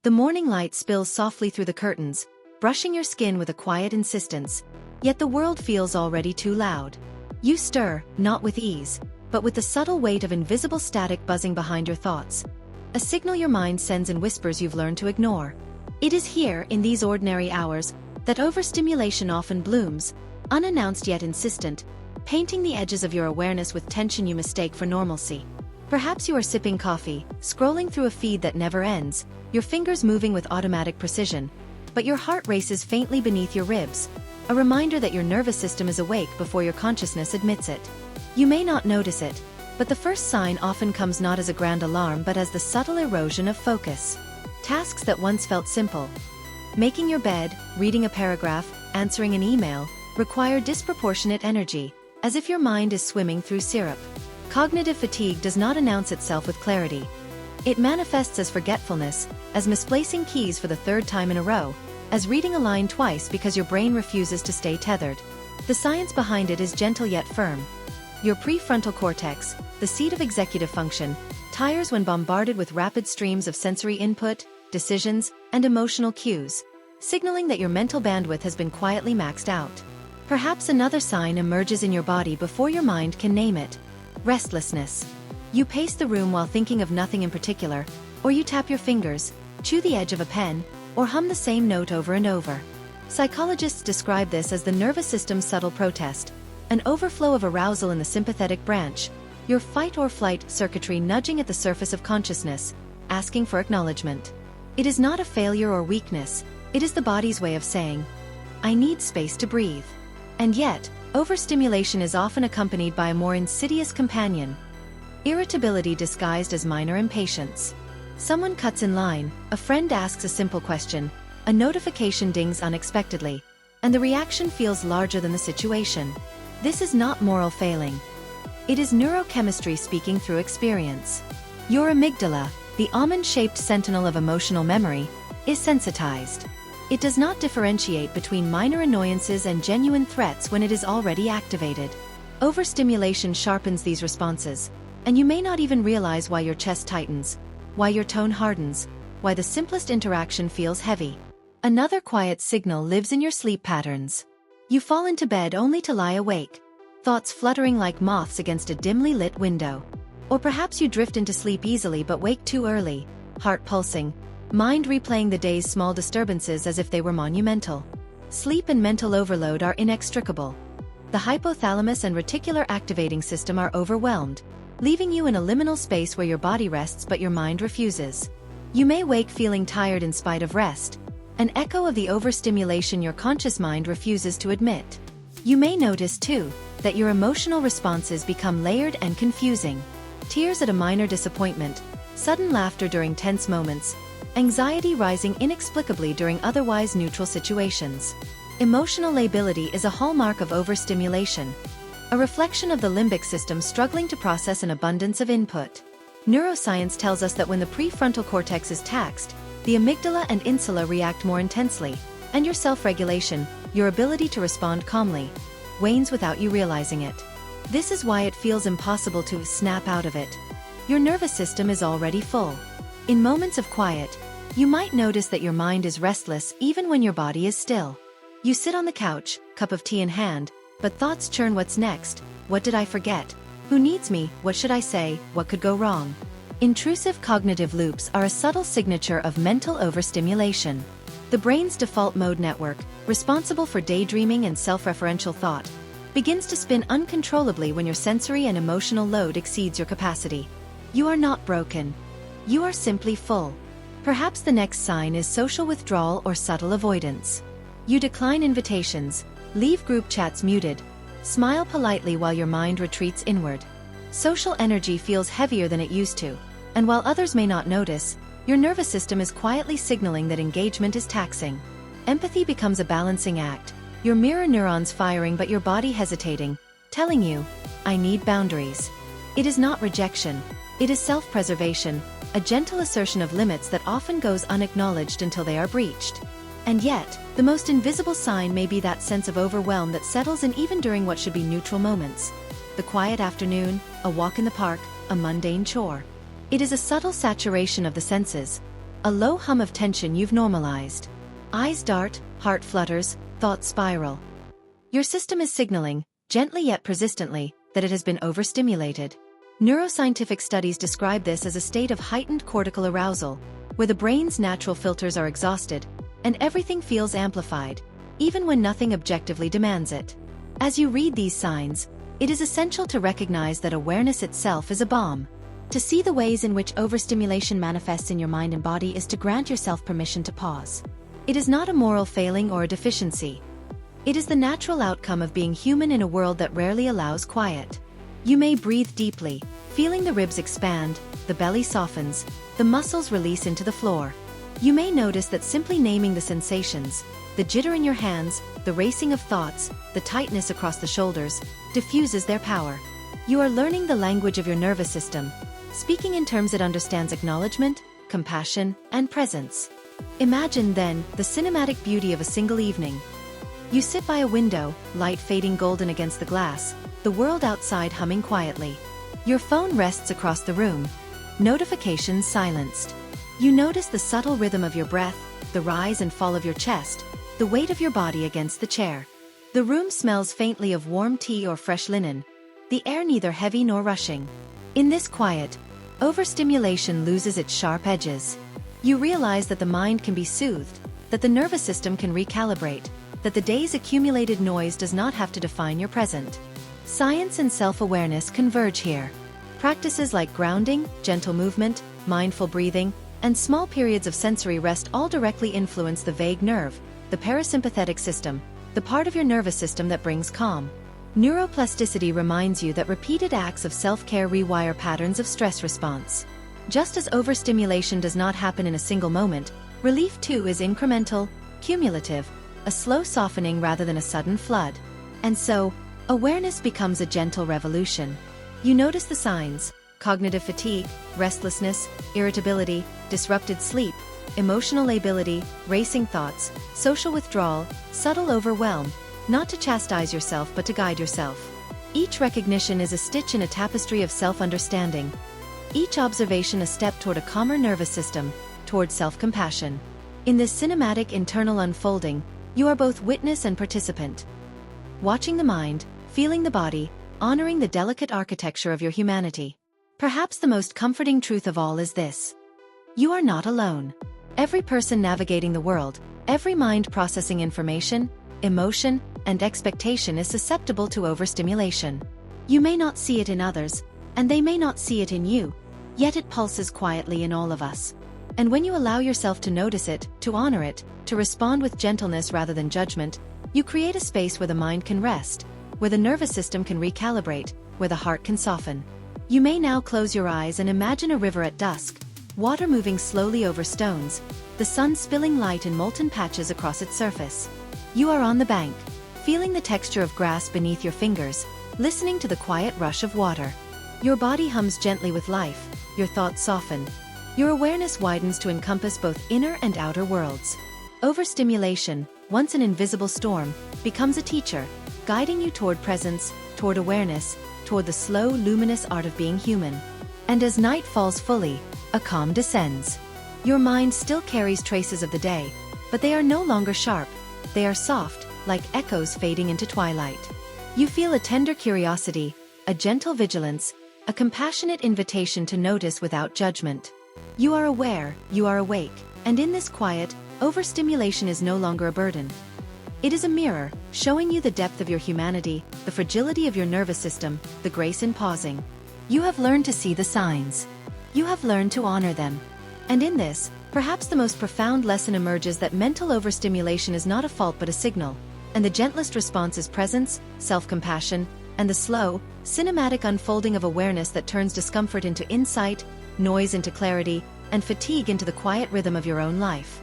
The morning light spills softly through the curtains, brushing your skin with a quiet insistence, yet the world feels already too loud. You stir, not with ease, but with the subtle weight of invisible static buzzing behind your thoughts. A signal your mind sends in whispers you've learned to ignore. It is here, in these ordinary hours, that overstimulation often blooms, unannounced yet insistent, painting the edges of your awareness with tension you mistake for normalcy. Perhaps you are sipping coffee, scrolling through a feed that never ends, your fingers moving with automatic precision, but your heart races faintly beneath your ribs, a reminder that your nervous system is awake before your consciousness admits it. You may not notice it, but the first sign often comes not as a grand alarm but as the subtle erosion of focus. Tasks that once felt simple, making your bed, reading a paragraph, answering an email, require disproportionate energy, as if your mind is swimming through syrup. Cognitive fatigue does not announce itself with clarity. It manifests as forgetfulness, as misplacing keys for the third time in a row, as reading a line twice because your brain refuses to stay tethered. The science behind it is gentle yet firm. Your prefrontal cortex, the seat of executive function, tires when bombarded with rapid streams of sensory input, decisions, and emotional cues, signaling that your mental bandwidth has been quietly maxed out. Perhaps another sign emerges in your body before your mind can name it. Restlessness. You pace the room while thinking of nothing in particular, or you tap your fingers, chew the edge of a pen, or hum the same note over and over. Psychologists describe this as the nervous system's subtle protest, an overflow of arousal in the sympathetic branch, your fight-or-flight circuitry nudging at the surface of consciousness, asking for acknowledgement. It is not a failure or weakness, it is the body's way of saying, I need space to breathe. And yet, overstimulation is often accompanied by a more insidious companion. Irritability disguised as minor impatience. Someone cuts in line, a friend asks a simple question, a notification dings unexpectedly, and the reaction feels larger than the situation. This is not moral failing. It is neurochemistry speaking through experience. Your amygdala, the almond-shaped sentinel of emotional memory, is sensitized. It does not differentiate between minor annoyances and genuine threats when it is already activated. Overstimulation sharpens these responses, and you may not even realize why your chest tightens, why your tone hardens, why the simplest interaction feels heavy. Another quiet signal lives in your sleep patterns. You fall into bed only to lie awake, thoughts fluttering like moths against a dimly lit window. Or perhaps you drift into sleep easily but wake too early, heart pulsing, mind replaying the day's small disturbances as if they were monumental. Sleep and mental overload are inextricable. The hypothalamus and reticular activating system are overwhelmed, leaving you in a liminal space where your body rests but your mind refuses. You may wake feeling tired in spite of rest, an echo of the overstimulation your conscious mind refuses to admit. You may notice, too, that your emotional responses become layered and confusing. Tears at a minor disappointment, sudden laughter during tense moments, anxiety rising inexplicably during otherwise neutral situations. Emotional lability is a hallmark of overstimulation, a reflection of the limbic system struggling to process an abundance of input. Neuroscience tells us that when the prefrontal cortex is taxed, the amygdala and insula react more intensely, and your self-regulation, your ability to respond calmly, wanes without you realizing it. This is why it feels impossible to snap out of it. Your nervous system is already full. In moments of quiet, you might notice that your mind is restless even when your body is still. You sit on the couch, cup of tea in hand, but thoughts churn. What's next? What did I forget? Who needs me? What should I say? What could go wrong? Intrusive cognitive loops are a subtle signature of mental overstimulation. The brain's default mode network, responsible for daydreaming and self-referential thought, begins to spin uncontrollably when your sensory and emotional load exceeds your capacity. You are not broken. You are simply full. Perhaps the next sign is social withdrawal or subtle avoidance. You decline invitations, leave group chats muted, smile politely while your mind retreats inward. Social energy feels heavier than it used to, and while others may not notice, your nervous system is quietly signaling that engagement is taxing. Empathy becomes a balancing act, your mirror neurons firing but your body hesitating, telling you, I need boundaries. It is not rejection, it is self-preservation, a gentle assertion of limits that often goes unacknowledged until they are breached. And yet, the most invisible sign may be that sense of overwhelm that settles in even during what should be neutral moments. The quiet afternoon, a walk in the park, a mundane chore. It is a subtle saturation of the senses, a low hum of tension you've normalized. Eyes dart, heart flutters, thoughts spiral. Your system is signaling, gently yet persistently, that it has been overstimulated. Neuroscientific studies describe this as a state of heightened cortical arousal, where the brain's natural filters are exhausted, and everything feels amplified, even when nothing objectively demands it. As you read these signs, it is essential to recognize that awareness itself is a bomb. To see the ways in which overstimulation manifests in your mind and body is to grant yourself permission to pause. It is not a moral failing or a deficiency. It is the natural outcome of being human in a world that rarely allows quiet. You may breathe deeply, feeling the ribs expand, the belly softens, the muscles release into the floor. You may notice that simply naming the sensations, the jitter in your hands, the racing of thoughts, the tightness across the shoulders, diffuses their power. You are learning the language of your nervous system, speaking in terms it understands: acknowledgement, compassion, and presence. Imagine, then, the cinematic beauty of a single evening. You sit by a window, light fading golden against the glass, the world outside humming quietly. Your phone rests across the room, notifications silenced. You notice the subtle rhythm of your breath, the rise and fall of your chest, the weight of your body against the chair. The room smells faintly of warm tea or fresh linen, the air neither heavy nor rushing. In this quiet, overstimulation loses its sharp edges. You realize that the mind can be soothed, that the nervous system can recalibrate, that the day's accumulated noise does not have to define your present. Science and self-awareness converge here. Practices like grounding, gentle movement, mindful breathing, and small periods of sensory rest all directly influence the vagus nerve, the parasympathetic system, the part of your nervous system that brings calm. Neuroplasticity reminds you that repeated acts of self-care rewire patterns of stress response. Just as overstimulation does not happen in a single moment, relief too is incremental, cumulative, a slow softening rather than a sudden flood. And so, awareness becomes a gentle revolution. You notice the signs: cognitive fatigue, restlessness, irritability, disrupted sleep, emotional lability, racing thoughts, social withdrawal, subtle overwhelm, not to chastise yourself but to guide yourself. Each recognition is a stitch in a tapestry of self-understanding. Each observation a step toward a calmer nervous system, toward self-compassion. In this cinematic internal unfolding, you are both witness and participant. Watching the mind, feeling the body, honoring the delicate architecture of your humanity. Perhaps the most comforting truth of all is this: you are not alone. Every person navigating the world, every mind processing information, emotion, and expectation is susceptible to overstimulation. You may not see it in others, and they may not see it in you, yet it pulses quietly in all of us. And when you allow yourself to notice it, to honor it, to respond with gentleness rather than judgment, you create a space where the mind can rest, where the nervous system can recalibrate, where the heart can soften. You may now close your eyes and imagine a river at dusk, water moving slowly over stones, the sun spilling light in molten patches across its surface. You are on the bank, feeling the texture of grass beneath your fingers, listening to the quiet rush of water. Your body hums gently with life, your thoughts soften. Your awareness widens to encompass both inner and outer worlds. Overstimulation, once an invisible storm, becomes a teacher, guiding you toward presence, toward awareness, toward the slow, luminous art of being human. And as night falls fully, a calm descends. Your mind still carries traces of the day, but they are no longer sharp. They are soft, like echoes fading into twilight. You feel a tender curiosity, a gentle vigilance, a compassionate invitation to notice without judgment. You are aware, you are awake, and in this quiet, overstimulation is no longer a burden. It is a mirror, showing you the depth of your humanity, the fragility of your nervous system, the grace in pausing. You have learned to see the signs. You have learned to honor them. And in this, perhaps the most profound lesson emerges that mental overstimulation is not a fault but a signal, and the gentlest response is presence, self-compassion, and the slow, cinematic unfolding of awareness that turns discomfort into insight, noise into clarity, and fatigue into the quiet rhythm of your own life.